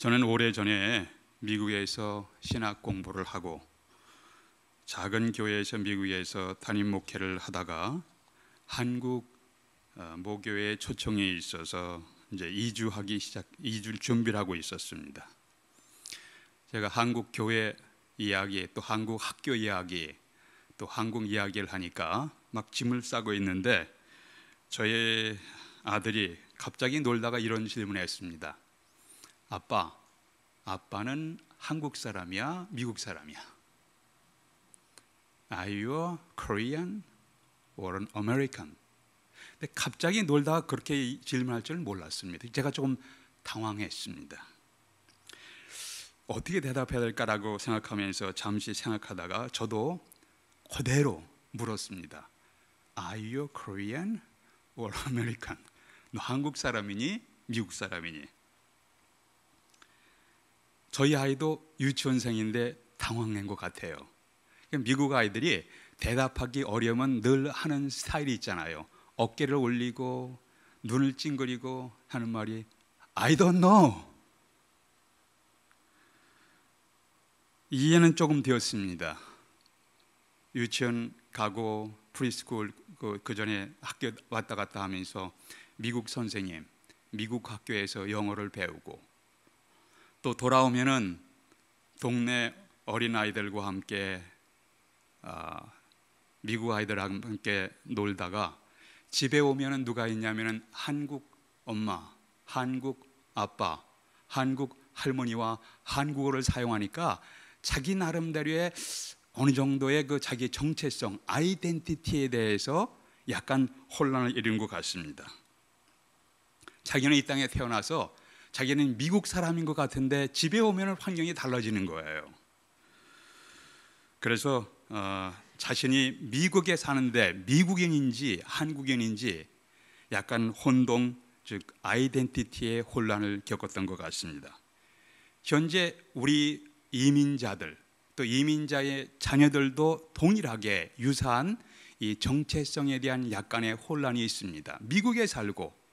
저는 오래전에 미국에서 신학 공부를 하고 작은 교회에서 미국에서 담임 목회를 하다가 한국 모교회에 초청이 있어서 이제 이주를 준비를 하고 있었습니다. 제가 한국 교회 이야기, 또 한국 학교 이야기, 또 한국 이야기를 하니까 막 짐을 싸고 있는데 저의 아들이 갑자기 놀다가 이런 질문을 했습니다. 아빠는 한국 사람이야? 미국 사람이야? Are you Korean or an American? 근데 갑자기 놀다가 그렇게 질문할 줄 몰랐습니다. 제가 조금 당황했습니다. 어떻게 대답해야 될까라고 생각하면서 잠시 생각하다가 저도 그대로 물었습니다. Are you Korean or American? 너 한국 사람이니? 미국 사람이니? 저희 아이도 유치원생인데 당황한 것 같아요. 미국 아이들이 대답하기 어려우면 늘 하는 스타일이 있잖아요. 어깨를 올리고 눈을 찡그리고 하는 말이 I don't know. 이해는 조금 되었습니다. 유치원 가고 프리스쿨 그 전에 학교 왔다 갔다 하면서 미국 선생님, 미국 학교에서 영어를 배우고 또 돌아오면은 동네 어린아이들과 함께 미국 아이들과 함께 놀다가 집에 오면은 누가 있냐면은 한국 엄마, 한국 아빠, 한국 할머니와 한국어를 사용하니까 자기 나름대로의 어느 정도의 그 자기 정체성, 아이덴티티에 대해서 약간 혼란을 이룬 것 같습니다. 자기는 이 땅에 태어나서 자기는 미국 사람인 것 같은데 집에 오면 환경이 달라지는 거예요. 그래서 자신이 미국에 사는데 미국인인지 한국인인지 약간 혼동, 즉 아이덴티티의 혼란을 겪었던 것 같습니다. 현재 우리 이민자들 또 이민자의 자녀들도 동일하게 유사한 이 정체성에 대한 약간의 혼란이 있습니다. 미국에 살고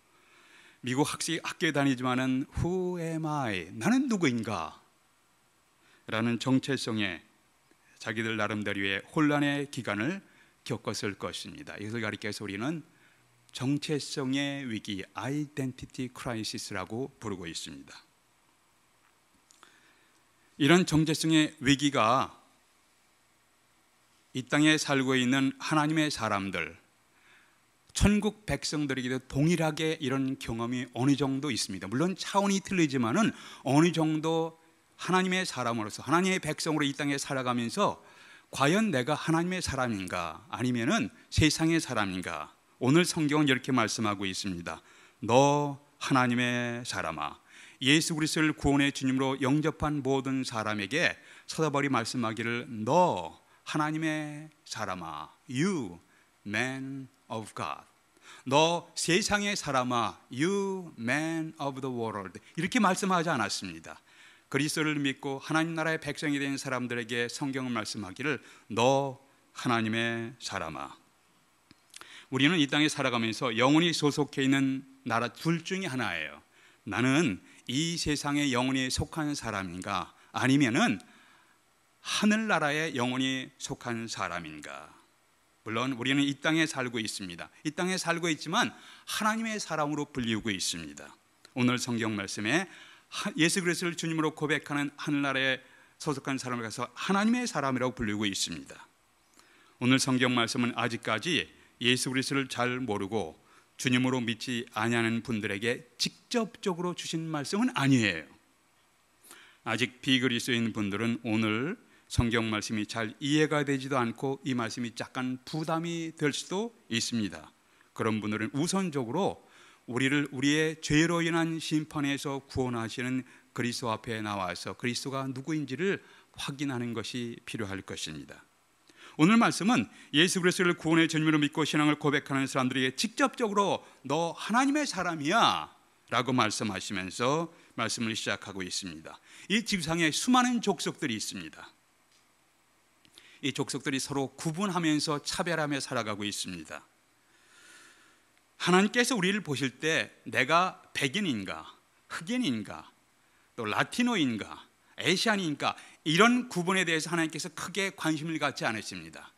미국 학교에 다니지만은 Who am I? 나는 누구인가? 라는 정체성에 자기들 나름대로의 혼란의 기간을 겪었을 것입니다. 이것을 가리켜서 우리는 정체성의 위기, Identity Crisis라고 부르고 있습니다. 이런 정체성의 위기가 이 땅에 살고 있는 하나님의 사람들, 천국 백성들에게도 동일하게 이런 경험이 어느 정도 있습니다. 물론 차원이 틀리지만은 어느 정도 하나님의 사람으로서 하나님의 백성으로 이 땅에 살아가면서 과연 내가 하나님의 사람인가 아니면은 세상의 사람인가? 오늘 성경은 이렇게 말씀하고 있습니다. 너 하나님의 사람아. 예수 그리스도를 구원의 주님으로 영접한 모든 사람에게 서다벌이 말씀하기를 너 하나님의 사람아. You man of God. 너 세상의 사람아. You man of the world. 이렇게 말씀하지 않았습니다. 그리스도를 믿고 하나님 나라의 백성이 된 사람들에게 성경은 말씀하기를 너 하나님의 사람아. 우리는 이 땅에 살아가면서 영원히 소속해 있는 나라 둘 중에 하나예요. 나는 이 세상에 영원히 속한 사람인가 아니면은 하늘나라에 영원히 속한 사람인가. 물론 우리는 이 땅에 살고 있습니다. 이 땅에 살고 있지만 하나님의 사람으로 불리우고 있습니다. 오늘 성경 말씀에 예수 그리스도를 주님으로 고백하는 하늘나라에 소속한 사람을 가서 하나님의 사람이라고 불리우고 있습니다. 오늘 성경 말씀은 아직까지 예수 그리스도를 잘 모르고 주님으로 믿지 아니하는 분들에게 직접적으로 주신 말씀은 아니에요. 아직 비그리스도인 분들은 오늘 성경 말씀이 잘 이해가 되지도 않고 이 말씀이 약간 부담이 될 수도 있습니다. 그런 분들은 우선적으로 우리를 우리의 죄로 인한 심판에서 구원하시는 그리스도 앞에 나와서 그리스도가 누구인지를 확인하는 것이 필요할 것입니다. 오늘 말씀은 예수 그리스도를 구원의 전유로 믿고 신앙을 고백하는 사람들에게 직접적으로 너 하나님의 사람이야 라고 말씀하시면서 말씀을 시작하고 있습니다. 이 지구상에 수많은 족속들이 있습니다. 이 족속들이 서로 구분하면서 차별하며 살아가고 있습니다. 하나님께서 우리를 보실 때 내가 백인인가 흑인인가 또 라티노인가, 아시안인가, 이런 구분에 대해서 하나님께서 크게 관심을 갖지 않으십니다.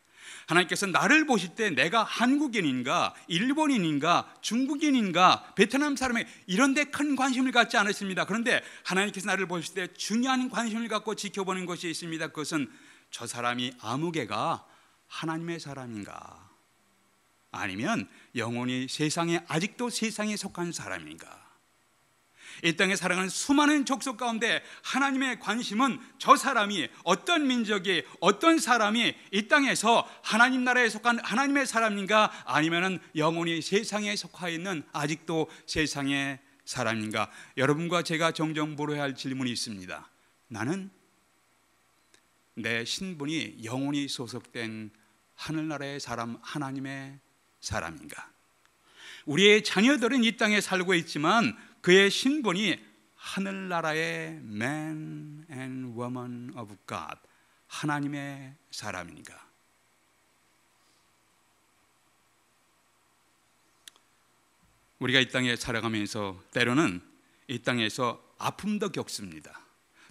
하나님께서 나를 보실 때 내가 한국인인가, 일본인인가, 중국인인가, 베트남 사람이 이런 데 큰 관심을 갖지 않으십니다. 그런데 하나님께서 나를 보실 때 중요한 관심을 갖고 지켜보는 것이 있습니다. 그것은 저 사람이 아무개가 하나님의 사람인가, 아니면 영원히 아직도 세상에 속한 사람인가. 이 땅에 살아가는 수많은 족속 가운데 하나님의 관심은 저 사람이, 어떤 민족이, 어떤 사람이 이 땅에서 하나님 나라에 속한 하나님의 사람인가, 아니면 영원히 세상에 속하 있는 아직도 세상의 사람인가. 여러분과 제가 종종 물어야 할 질문이 있습니다. 나는 내 신분이 영원히 소속된 하늘나라의 사람, 하나님의 사람인가? 우리의 자녀들은 이 땅에 살고 있지만 그의 신분이 하늘나라의 Man and Woman of God, 하나님의 사람인가? 우리가 이 땅에 살아가면서 때로는 이 땅에서 아픔도 겪습니다.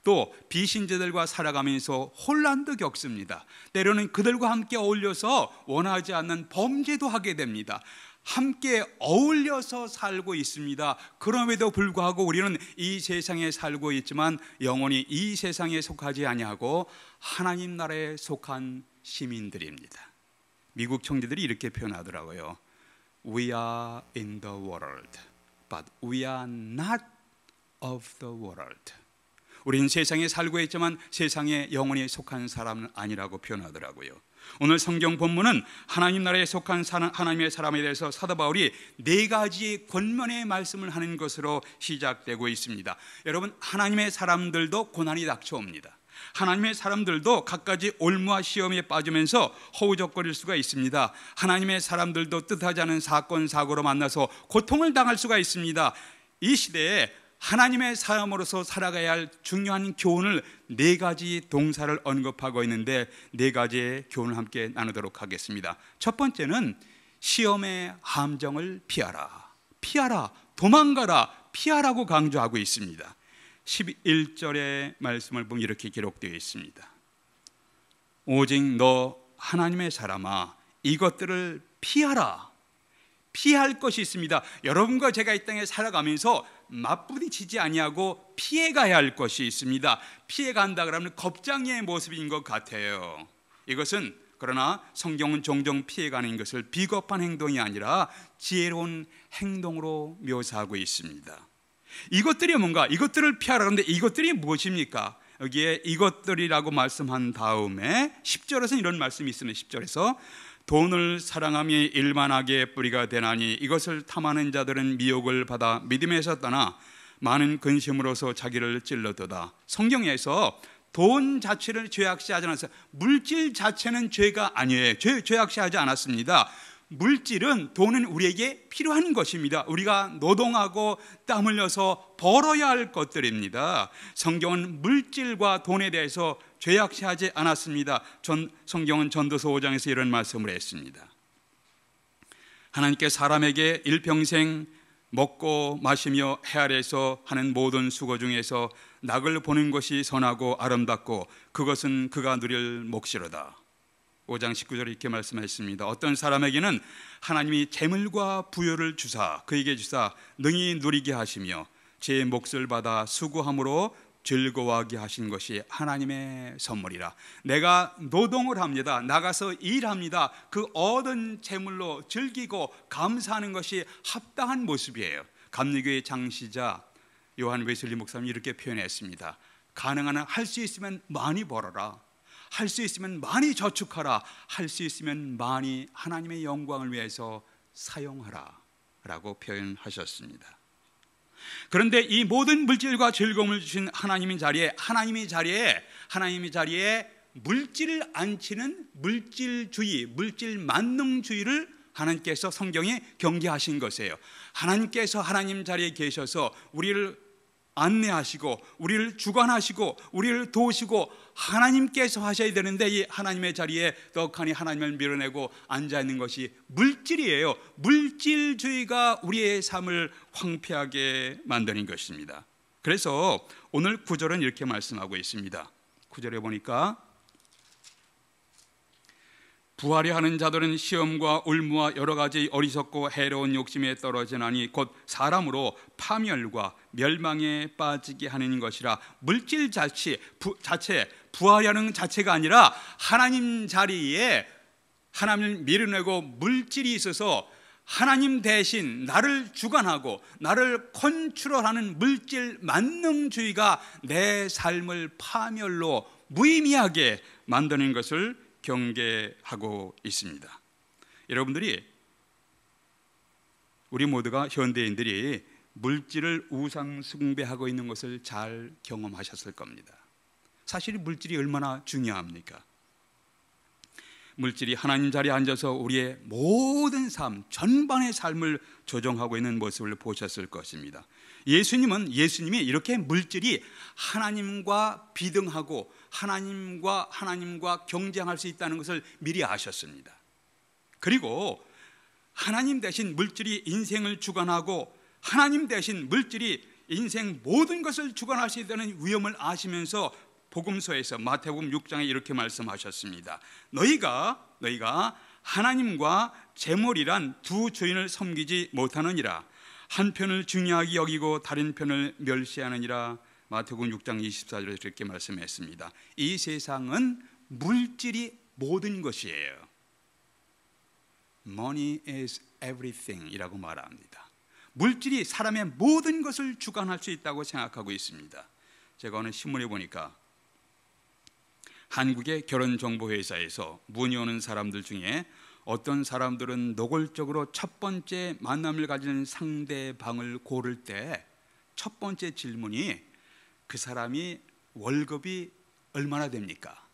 또 비신자들과 살아가면서 혼란도 겪습니다. 때로는 그들과 함께 어울려서 원하지 않는 범죄도 하게 됩니다. 함께 어울려서 살고 있습니다. 그럼에도 불구하고 우리는 이 세상에 살고 있지만 영원히 이 세상에 속하지 아니하고 하나님 나라에 속한 시민들입니다. 미국 총리들이 이렇게 표현하더라고요. We are in the world, but we are not of the world. 우리는 세상에 살고 있지만 세상에 영원히 속한 사람은 아니라고 표현하더라고요. 오늘 성경 본문은 하나님 나라에 속한 하나님의 사람에 대해서 사도 바울이 4가지 권면의 말씀을 하는 것으로 시작되고 있습니다. 여러분, 하나님의 사람들도 고난이 닥쳐옵니다. 하나님의 사람들도 갖가지 올무와 시험에 빠지면서 허우적거릴 수가 있습니다. 하나님의 사람들도 뜻하지 않은 사건 사고로 만나서 고통을 당할 수가 있습니다. 이 시대에 하나님의 사람으로서 살아가야 할 중요한 교훈을 4가지 동사를 언급하고 있는데 4가지의 교훈을 함께 나누도록 하겠습니다. 첫 번째는 시험의 함정을 피하라, 도망가라, 피하라고 강조하고 있습니다. 11절의 말씀을 보면 이렇게 기록되어 있습니다. 오직 너 하나님의 사람아, 이것들을 피하라. 피할 것이 있습니다. 여러분과 제가 이 땅에 살아가면서 맞부딪히지 아니하고 피해가야 할 것이 있습니다. 피해간다 그러면 겁쟁이의 모습인 것 같아요. 이것은 그러나 성경은 종종 피해가는 것을 비겁한 행동이 아니라 지혜로운 행동으로 묘사하고 있습니다. 이것들이 뭔가, 이것들을 피하라. 그런데 이것들이 무엇입니까? 여기에 이것들이라고 말씀한 다음에 10절에서 이런 말씀이 있습니다. 10절에서 돈을 사랑하며 일만하게 뿌리가 되나니 이것을 탐하는 자들은 미혹을 받아 믿음에서 떠나 많은 근심으로서 자기를 찔러도다. 성경에서 돈 자체를 죄악시하지 않았어요. 물질 자체는 죄가 아니에요. 죄악시하지 않았습니다. 물질은, 돈은 우리에게 필요한 것입니다. 우리가 노동하고 땀 흘려서 벌어야 할 것들입니다. 성경은 물질과 돈에 대해서 죄악시하지 않았습니다. 성경은 전도서 5장에서 이런 말씀을 했습니다. 하나님께 사람에게 일평생 먹고 마시며 해 아래에서 하는 모든 수고 중에서 낙을 보는 것이 선하고 아름답고 그것은 그가 누릴 몫이로다. 5장 19절에 이렇게 말씀했습니다. 어떤 사람에게는 하나님이 재물과 부여를 주사 그에게 주사 능히 누리게 하시며 제 몫을 받아 수고함으로 즐거워하게 하신 것이 하나님의 선물이라. 내가 노동을 합니다. 나가서 일합니다. 그 얻은 재물로 즐기고 감사하는 것이 합당한 모습이에요. 감리교의 장시자 요한 웨슬리 목사님이 이렇게 표현했습니다. 가능한 한 할 수 있으면 많이 벌어라. 할 수 있으면 많이 저축하라. 할 수 있으면 많이 하나님의 영광을 위해서 사용하라 라고 표현하셨습니다. 그런데 이 모든 물질과 즐거움을 주신 하나님의 자리에 물질을 안치는 물질주의, 물질 만능주의를 하나님께서 성경에 경계하신 것이에요. 하나님께서 하나님 자리에 계셔서 우리를 안내하시고 우리를 주관하시고 우리를 도우시고 하나님께서 하셔야 되는데 이 하나님의 자리에 떡하니 하나님을 밀어내고 앉아있는 것이 물질이에요. 물질주의가 우리의 삶을 황폐하게 만드는 것입니다. 그래서 오늘 구절은 이렇게 말씀하고 있습니다. 구절에 보니까 부하려 하는 자들은 시험과 울무와 여러 가지 어리석고 해로운 욕심에 떨어지나니 곧 사람으로 파멸과 멸망에 빠지게 하는 것이라. 물질 자체 부하려 하는 자체가 아니라 하나님 자리에 하나님을 밀어내고 물질이 있어서 하나님 대신 나를 주관하고 나를 컨트롤하는 물질 만능주의가 내 삶을 파멸로 무의미하게 만드는 것을 경계하고 있습니다. 여러분들이, 우리 모두가 현대인들이 물질을 우상 숭배하고 있는 것을 잘 경험하셨을 겁니다. 사실 물질이 얼마나 중요합니까? 물질이 하나님 자리에 앉아서 우리의 모든 삶, 전반의 삶을 조정하고 있는 모습을 보셨을 것입니다. 예수님이 이렇게 물질이 하나님과 비등하고 하나님과 경쟁할 수 있다는 것을 미리 아셨습니다. 그리고 하나님 대신 물질이 인생을 주관하고 하나님 대신 물질이 인생 모든 것을 주관할 수 있다는 위험을 아시면서 복음서에서 마태복음 6장에 이렇게 말씀하셨습니다. 너희가 하나님과 재물이란 두 주인을 섬기지 못하느니라. 한 편을 중요하게 여기고 다른 편을 멸시하느니라. 마태복음 6장 24절에 이렇게 말씀했습니다. 이 세상은 물질이 모든 것이에요. Money is everything 이라고 말합니다. 물질이 사람의 모든 것을 주관할 수 있다고 생각하고 있습니다. 제가 오늘 신문에 보니까 한국의 결혼정보회사에서 문의 오는 사람들 중에 어떤 사람들은 노골적으로 첫 번째 만남을 가지는 상대방을 고를 때 첫 번째 질문이 그 사람이 월급이 얼마나 됩니까?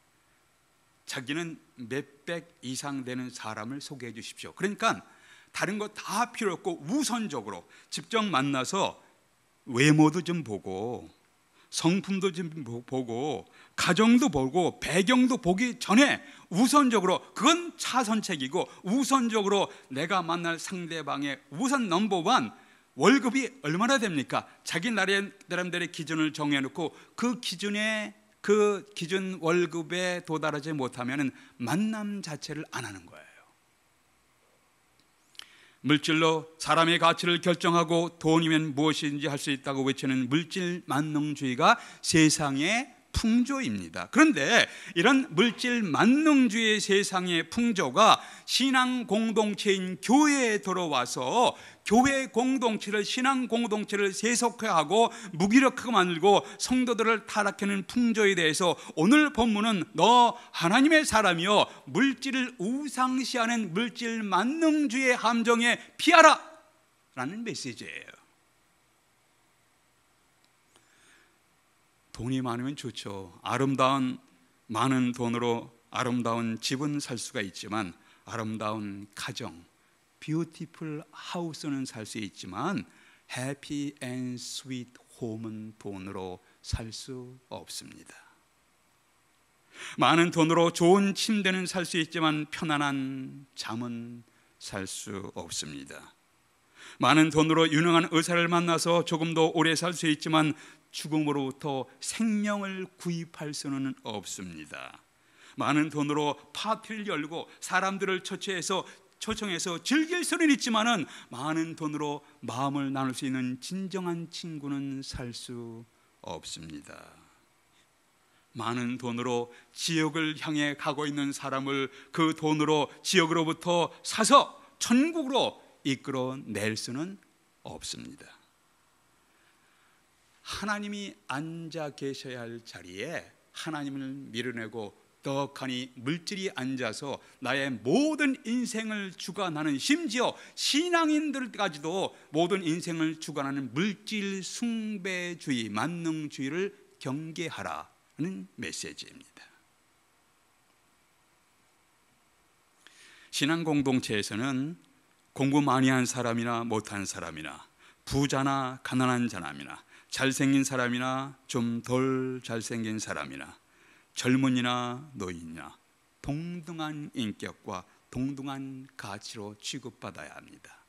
자기는 몇백 이상 되는 사람을 소개해 주십시오. 그러니까 다른 거 다 필요 없고 우선적으로 직접 만나서 외모도 좀 보고 성품도 좀 보고 가정도 보고 배경도 보기 전에 우선적으로, 그건 차선책이고 우선적으로 내가 만날 상대방의 우선 넘버원 월급이 얼마나 됩니까? 자기 나름대로의 기준을 정해놓고 그 기준 월급에 도달하지 못하면 만남 자체를 안 하는 거예요. 물질로 사람의 가치를 결정하고 돈이면 무엇인지 할 수 있다고 외치는 물질 만능주의가 세상의 풍조입니다. 그런데 이런 물질 만능주의의 세상의 풍조가 신앙 공동체인 교회에 들어와서 교회 공동체를, 신앙 공동체를 세속화하고 무기력하게 만들고 성도들을 타락하는 풍조에 대해서 오늘 본문은 너 하나님의 사람이여 물질을 우상시하는 물질 만능주의의 함정에 피하라 라는 메시지예요. 돈이 많으면 좋죠. 많은 돈으로 아름다운 집은 살 수가 있지만 아름다운 가정, 뷰티풀 하우스는 살 수 있지만 해피 앤 스윗 홈은 돈으로 살 수 없습니다. 많은 돈으로 좋은 침대는 살 수 있지만 편안한 잠은 살 수 없습니다. 많은 돈으로 유능한 의사를 만나서 조금 더 오래 살 수 있지만 죽음으로부터 생명을 구입할 수는 없습니다. 많은 돈으로 파티를 열고 사람들을 초청해서 즐길 수는 있지만은 많은 돈으로 마음을 나눌 수 있는 진정한 친구는 살 수 없습니다. 많은 돈으로 지옥을 향해 가고 있는 사람을 그 돈으로 지옥으로부터 사서 천국으로 이끌어낼 수는 없습니다. 하나님이 앉아 계셔야 할 자리에 하나님을 밀어내고 떡하니 물질이 앉아서 나의 모든 인생을 주관하는, 심지어 신앙인들까지도 모든 인생을 주관하는 물질 숭배주의, 만능주의를 경계하라는 메시지입니다. 신앙 공동체에서는 공부 많이 한 사람이나 못한 사람이나 부자나 가난한 사람이나 잘생긴 사람이나 좀 덜 잘생긴 사람이나 젊은이나 노인이나 동등한 인격과 동등한 가치로 취급받아야 합니다.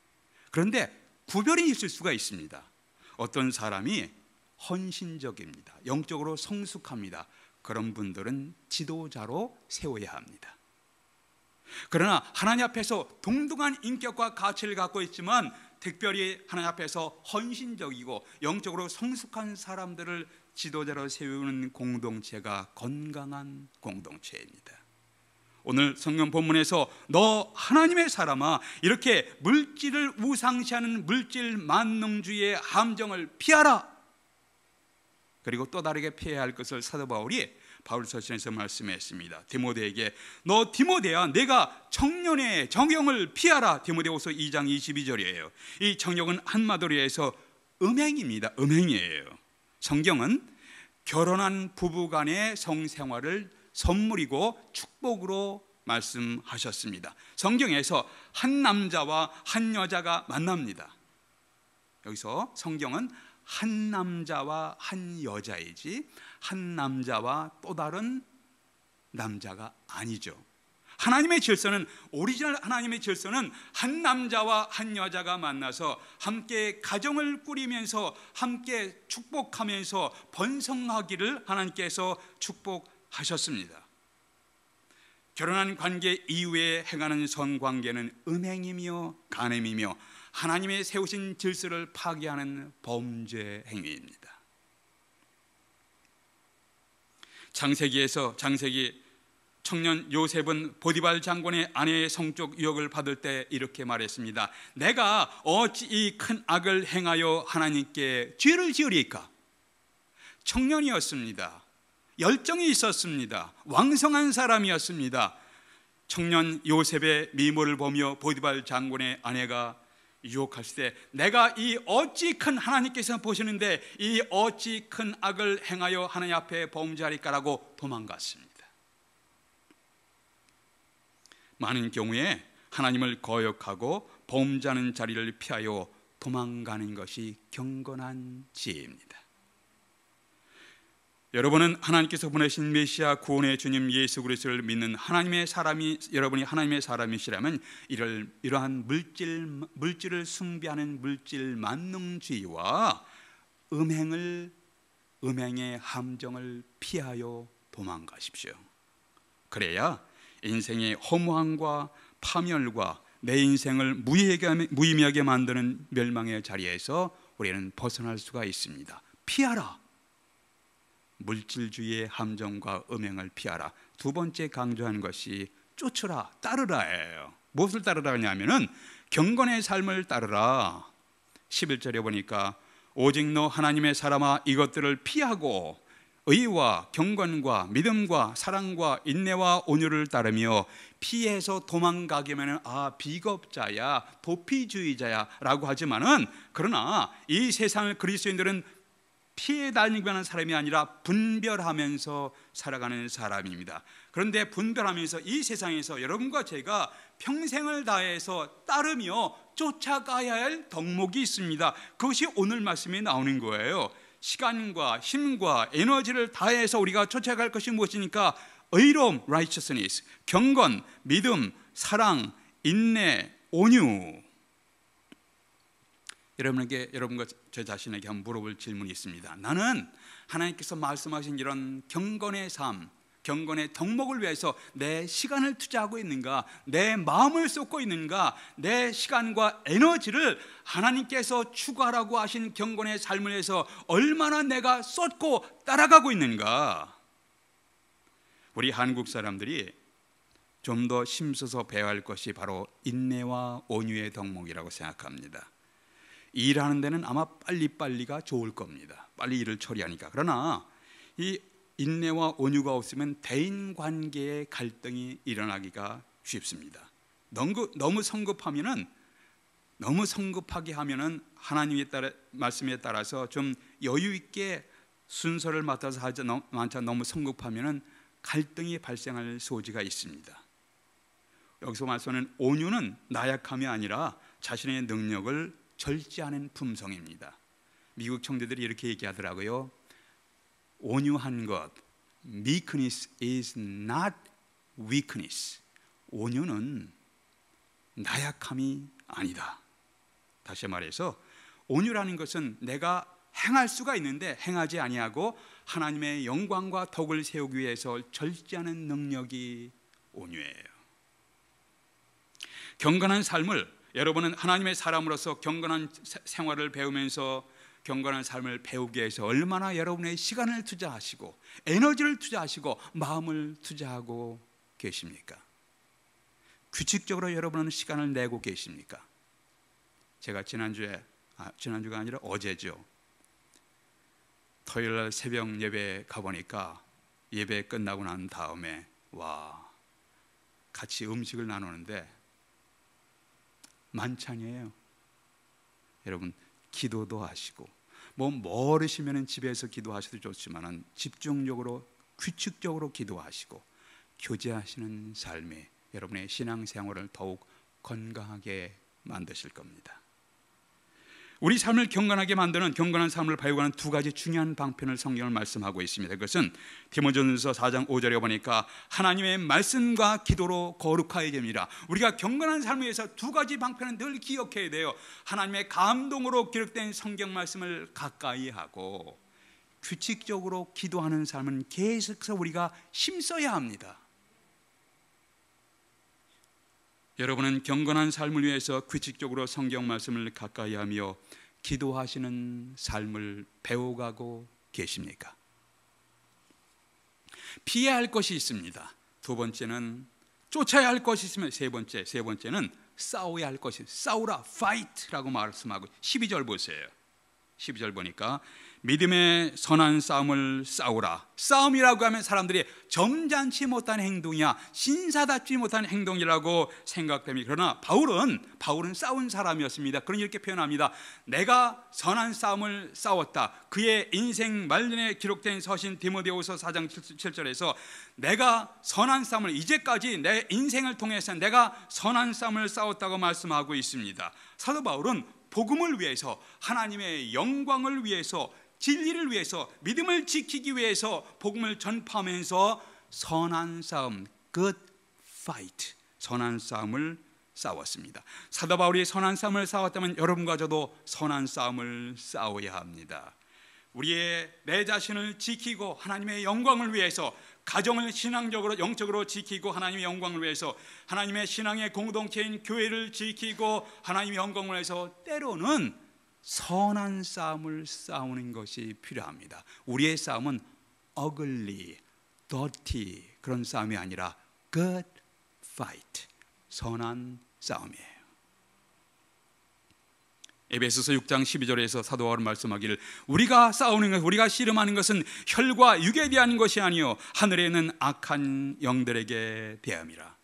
그런데 구별이 있을 수가 있습니다. 어떤 사람이 헌신적입니다. 영적으로 성숙합니다. 그런 분들은 지도자로 세워야 합니다. 그러나 하나님 앞에서 동등한 인격과 가치를 갖고 있지만 특별히 하나님 앞에서 헌신적이고 영적으로 성숙한 사람들을 지도자로 세우는 공동체가 건강한 공동체입니다. 오늘 성경 본문에서 너 하나님의 사람아, 이렇게 물질을 우상시하는 물질 만능주의의 함정을 피하라. 그리고 또 다르게 피해야 할 것을 사도 바울이 바울서신에서 말씀했습니다. 디모데에게 너 디모데야, 내가 청년의 정욕을 피하라. 디모데후서 2장 22절이에요. 이 정욕은 한마디로 해서 음행입니다. 음행이에요. 성경은 결혼한 부부 간의 성생활을 선물이고 축복으로 말씀하셨습니다. 성경에서 한 남자와 한 여자가 만납니다. 여기서 성경은 한 남자와 한 여자이지 한 남자와 또 다른 남자가 아니죠. 하나님의 질서는, 오리지널 하나님의 질서는 한 남자와 한 여자가 만나서 함께 가정을 꾸리면서 함께 축복하면서 번성하기를 하나님께서 축복하셨습니다. 결혼한 관계 이후에 행하는 성관계는 음행이며 간음이며 하나님의 세우신 질서를 파괴하는 범죄 행위입니다. 장세기 청년 요셉은 보디발 장군의 아내의 성적 유혹을 받을 때 이렇게 말했습니다. 내가 어찌 이 큰 악을 행하여 하나님께 죄를 지으리까? 청년이었습니다. 열정이 있었습니다. 왕성한 사람이었습니다. 청년 요셉의 미모를 보며 보디발 장군의 아내가 유혹했을 때 내가 이 어찌 큰, 하나님께서 보시는데 이 어찌 큰 악을 행하여 하나님 앞에 범죄하리까라고 도망갔습니다. 많은 경우에 하나님을 거역하고 범죄하는 자리를 피하여 도망가는 것이 경건한 지혜입니다. 여러분은 하나님께서 보내신 메시아 구원의 주님 예수 그리스도를 믿는 하나님의 사람이, 여러분이 하나님의 사람이시라면 이러한 물질을 숭배하는 물질 만능주의와 음행의 함정을 피하여 도망가십시오. 그래야 인생의 허무함과 파멸과 내 인생을 무의미하게 만드는 멸망의 자리에서 우리는 벗어날 수가 있습니다. 피하라. 물질주의의 함정과 음행을 피하라. 두 번째 강조한 것이 쫓으라, 따르라예요. 무엇을 따르라 하냐면은 경건의 삶을 따르라. 11절에 보니까 오직 너 하나님의 사람아 이것들을 피하고 의와 경건과 믿음과 사랑과 인내와 온유를 따르며 피해서 도망가기면은 비겁자야, 도피주의자야 라고 하지만은, 그러나 이 세상을 그리스도인들은 피해 다니고 하는 사람이 아니라 분별하면서 살아가는 사람입니다. 그런데 분별하면서 이 세상에서 여러분과 제가 평생을 다해서 따르며 쫓아가야 할 덕목이 있습니다. 그것이 오늘 말씀에 나오는 거예요. 시간과 힘과 에너지를 다해서 우리가 쫓아갈 것이 무엇이니까 의로움, righteousness, 경건, 믿음, 사랑, 인내, 온유. 여러분과 저 자신에게 한번 물어볼 질문이 있습니다. 나는 하나님께서 말씀하신 이런 경건의 삶, 경건의 덕목을 위해서 내 시간을 투자하고 있는가? 내 마음을 쏟고 있는가? 내 시간과 에너지를 하나님께서 추구하라고 하신 경건의 삶을 위해서 얼마나 내가 쏟고 따라가고 있는가? 우리 한국 사람들이 좀 더 힘써서 배워야 할 것이 바로 인내와 온유의 덕목이라고 생각합니다. 일하는 데는 아마 빨리빨리가 좋을 겁니다. 빨리 일을 처리하니까. 그러나 이 인내와 온유가 없으면 대인관계의 갈등이 일어나기가 쉽습니다. 너무 성급하게 하면은 하나님의 말씀에 따라서 좀 여유 있게 순서를 맡아서 하지 너무 성급하면은 갈등이 발생할 소지가 있습니다. 여기서 말씀하는 온유는 나약함이 아니라 자신의 능력을 절제하는 품성입니다. 미국 청대들이 이렇게 얘기하더라고요. 온유한 것, meekness is not weakness. 온유는 나약함이 아니다. 다시 말해서 온유라는 것은 내가 행할 수가 있는데 행하지 아니하고 하나님의 영광과 덕을 세우기 위해서 절제하는 능력이 온유예요. 경건한 삶을, 여러분은 하나님의 사람으로서 경건한 생활을 배우면서 경건한 삶을 배우기 위해서 얼마나 여러분의 시간을 투자하시고 에너지를 투자하시고 마음을 투자하고 계십니까? 규칙적으로 여러분은 시간을 내고 계십니까? 제가 지난주가 아니라 어제죠, 토요일 날 새벽 예배 가보니까 예배 끝나고 난 다음에 같이 음식을 나누는데 만찬이에요. 여러분, 기도도 하시고 멀으시면 집에서 기도하셔도 좋지만 집중적으로 규칙적으로 기도하시고 교제하시는 삶이 여러분의 신앙생활을 더욱 건강하게 만드실 겁니다. 우리 삶을 경건하게 만드는, 경건한 삶을 발견하는 두 가지 중요한 방편을 성경을 말씀하고 있습니다. 그것은 디모데전서 4장 5절에 보니까 하나님의 말씀과 기도로 거룩하여야 됩니다. 우리가 경건한 삶을 위해서 두 가지 방편은 늘 기억해야 돼요. 하나님의 감동으로 기록된 성경 말씀을 가까이 하고 규칙적으로 기도하는 삶은 계속해서 우리가 힘써야 합니다. 여러분은 경건한 삶을 위해서 규칙적으로 성경 말씀을 가까이 하며 기도하시는 삶을 배워가고 계십니까? 피해야 할 것이 있습니다. 두 번째는 쫓아야 할 것이 있으면 세 번째는 싸워야 할 것이, 싸우라, fight라고 말씀하고 12절 보세요. 12절 보니까 믿음의 선한 싸움을 싸우라. 싸움이라고 하면 사람들이 점잖지 못한 행동이야, 신사답지 못한 행동이라고 생각됩니다. 그러나 바울은 싸운 사람이었습니다. 그러니 이렇게 표현합니다. 내가 선한 싸움을 싸웠다. 그의 인생 말년에 기록된 서신 디모데후서 4장 7절에서 내가 선한 싸움을, 이제까지 내 인생을 통해서 내가 선한 싸움을 싸웠다고 말씀하고 있습니다. 사도 바울은 복음을 위해서, 하나님의 영광을 위해서, 진리를 위해서, 믿음을 지키기 위해서 복음을 전파하면서 선한 싸움, good fight, 선한 싸움을 싸웠습니다. 사도 바울이 선한 싸움을 싸웠다면 여러분과 저도 선한 싸움을 싸워야 합니다. 내 자신을 지키고 하나님의 영광을 위해서, 가정을 신앙적으로 영적으로 지키고 하나님의 영광을 위해서, 하나님의 신앙의 공동체인 교회를 지키고 하나님의 영광을 위해서 때로는 선한 싸움을 싸우는 것이 필요합니다. 우리의 싸움은 ugly, dirty 그런 싸움이 아니라 good fight, 선한 싸움이에요. 에베소서 6장 12절에서 사도 바울은 말씀하기를 우리가 싸우는 것, 우리가 씨름하는 것은 혈과 육에 대한 것이 아니요 하늘에 있는 악한 영들에게 대함이라.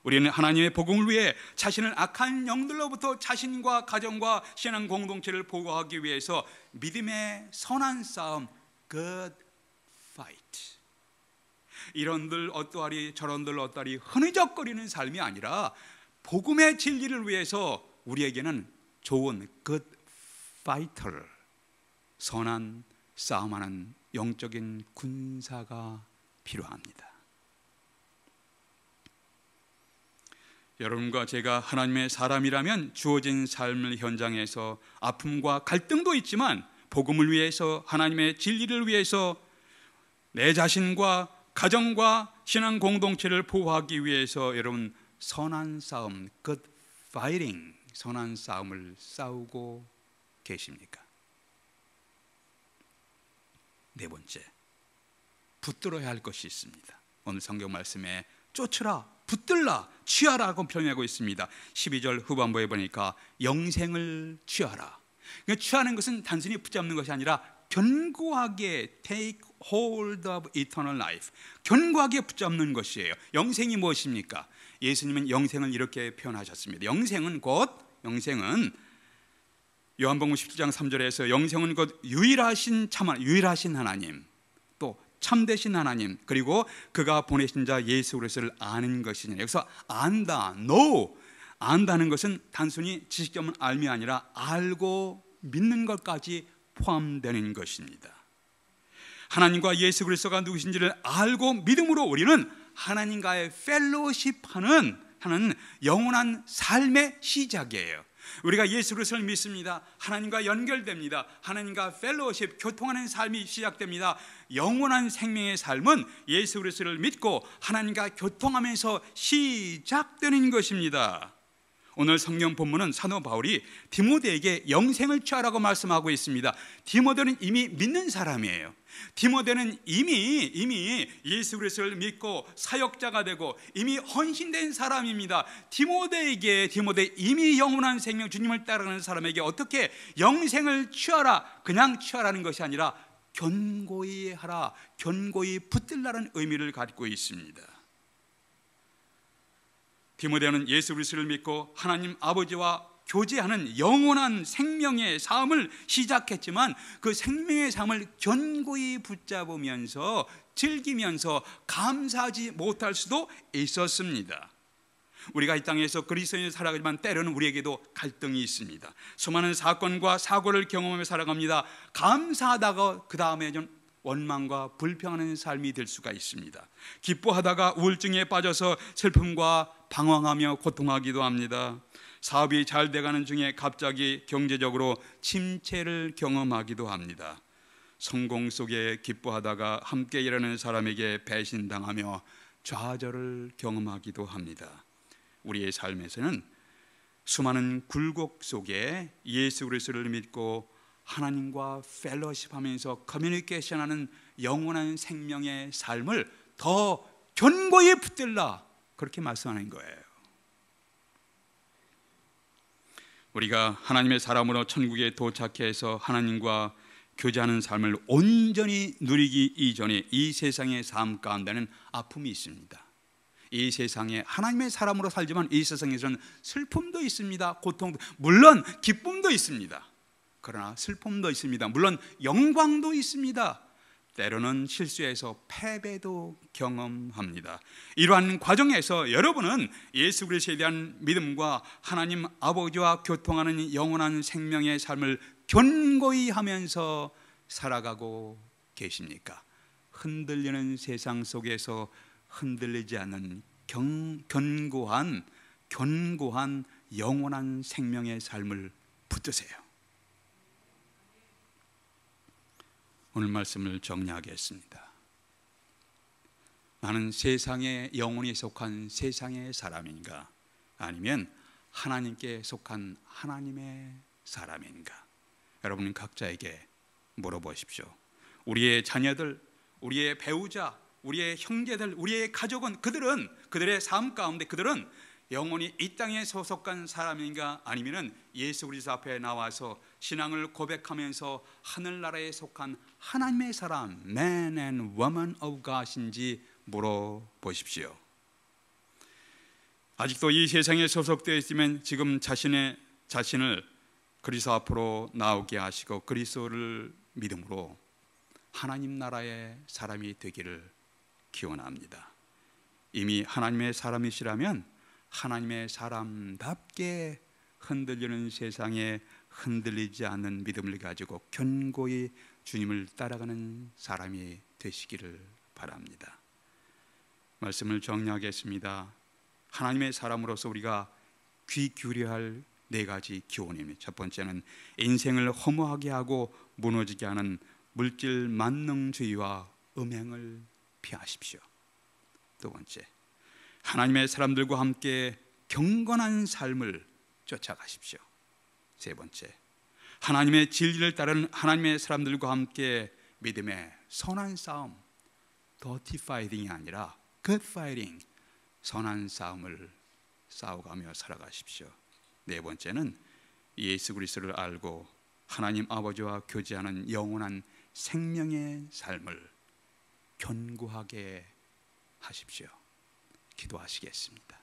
우리는 하나님의 복음을 위해 자신을 악한 영들로부터 자신과 가정과 신앙 공동체를 보호하기 위해서 믿음의 선한 싸움, good fight, 이런들 어떠하리 저런들 어떠하리 흐느적거리는 삶이 아니라 복음의 진리를 위해서 우리에게는 좋은 good fighter, 선한 싸움하는 영적인 군사가 필요합니다. 여러분과 제가 하나님의 사람이라면 주어진 삶의 현장에서 아픔과 갈등도 있지만 복음을 위해서, 하나님의 진리를 위해서 내 자신과 가정과 신앙 공동체를 보호하기 위해서 여러분 선한 싸움, good fighting, 선한 싸움을 싸우고 계십니까? 네 번째, 붙들어야 할 것이 있습니다. 오늘 성경 말씀에 쫓으라, 붙들라, 취하라고 표현하고 있습니다. 12절 후반부에 보니까 영생을 취하라. 그러니까 취하는 것은 단순히 붙잡는 것이 아니라 견고하게 take hold of eternal life, 견고하게 붙잡는 것이에요. 영생이 무엇입니까? 예수님은 영생을 이렇게 표현하셨습니다. 영생은 요한복음 17장 3절에서 영생은 곧 유일하신 하나님, 또 참되신 하나님, 그리고 그가 보내신 자 예수 그리스도를 아는 것이냐. 여기서 안다, 안다는 것은 단순히 지식적인 알미 아니라 알고 믿는 것까지 포함되는 것입니다. 하나님과 예수 그리스도가 누구신지를 알고 믿음으로 우리는 하나님과의 펠로우십하는 영원한 삶의 시작이에요. 우리가 예수 그리스도를 믿습니다. 하나님과 연결됩니다. 하나님과 펠로우십, 교통하는 삶이 시작됩니다. 영원한 생명의 삶은 예수 그리스도를 믿고 하나님과 교통하면서 시작되는 것입니다. 오늘 성경 본문은 사도 바울이 디모데에게 영생을 취하라고 말씀하고 있습니다. 디모데는 이미 믿는 사람이에요. 디모데는 이미 예수 그리스도를 믿고 사역자가 되고 이미 헌신된 사람입니다. 디모데 이미 영원한 생명 주님을 따르는 사람에게 어떻게 영생을 취하라, 그냥 취하라는 것이 아니라 견고히 하라, 견고히 붙들라는 의미를 갖고 있습니다. 디모데는 예수 그리스도를 믿고 하나님 아버지와 교제하는 영원한 생명의 삶을 시작했지만 그 생명의 삶을 견고히 붙잡으면서 즐기면서 감사하지 못할 수도 있었습니다. 우리가 이 땅에서 그리스도인을 살아가지만 때로는 우리에게도 갈등이 있습니다. 수많은 사건과 사고를 경험하며 살아갑니다. 감사하다가 그 다음에 좀 원망과 불평하는 삶이 될 수가 있습니다. 기뻐하다가 우울증에 빠져서 슬픔과 방황하며 고통하기도 합니다. 사업이 잘 돼가는 중에 갑자기 경제적으로 침체를 경험하기도 합니다. 성공 속에 기뻐하다가 함께 일하는 사람에게 배신당하며 좌절을 경험하기도 합니다. 우리의 삶에서는 수많은 굴곡 속에 예수 그리스도를 믿고 하나님과 펠로십하면서 커뮤니케이션하는 영원한 생명의 삶을 더 견고히 붙들라, 그렇게 말씀하는 거예요. 우리가 하나님의 사람으로 천국에 도착해서 하나님과 교제하는 삶을 온전히 누리기 이전에 이 세상의 삶 가운데는 아픔이 있습니다. 이 세상에 하나님의 사람으로 살지만 이 세상에서는 슬픔도 있습니다. 고통도, 물론 기쁨도 있습니다. 그러나 슬픔도 있습니다. 물론 영광도 있습니다. 때로는 실수해서 패배도 경험합니다. 이러한 과정에서 여러분은 예수 그리스도에 대한 믿음과 하나님 아버지와 교통하는 영원한 생명의 삶을 견고히 하면서 살아가고 계십니까? 흔들리는 세상 속에서 흔들리지 않는 견고한 영원한 생명의 삶을 붙드세요. 오늘 말씀을 정리하겠습니다. 나는 세상에 영원히 속한 세상의 사람인가, 아니면 하나님께 속한 하나님의 사람인가? 여러분 각자에게 물어보십시오. 우리의 자녀들, 우리의 배우자, 우리의 형제들, 우리의 가족은 그들의 삶 가운데 그들은 영원히 이 땅에 소속한 사람인가, 아니면은 예수 그리스도 앞에 나와서 신앙을 고백하면서 하늘나라에 속한 하나님의 사람, man and woman of God인지 물어보십시오. 아직도 이 세상에 소속되어 있으면 지금 자신을 그리스도 앞으로 나오게 하시고 그리스도를 믿음으로 하나님 나라의 사람이 되기를 기원합니다. 이미 하나님의 사람이시라면 하나님의 사람답게 흔들리는 세상에 흔들리지 않는 믿음을 가지고 견고히 주님을 따라가는 사람이 되시기를 바랍니다. 말씀을 정리하겠습니다. 하나님의 사람으로서 우리가 귀 기울여야 할 4가지 기원입니다. 첫 번째는 인생을 허무하게 하고 무너지게 하는 물질 만능주의와 음행을 피하십시오. 두 번째, 하나님의 사람들과 함께 경건한 삶을 쫓아가십시오. 세 번째, 하나님의 진리를 따르는 하나님의 사람들과 함께 믿음의 선한 싸움, dirty fighting이 아니라 good fighting, 선한 싸움을 싸워가며 살아가십시오. 네 번째는 예수 그리스도를 알고 하나님 아버지와 교제하는 영원한 생명의 삶을 견고하게 하십시오. 기도하시겠습니다.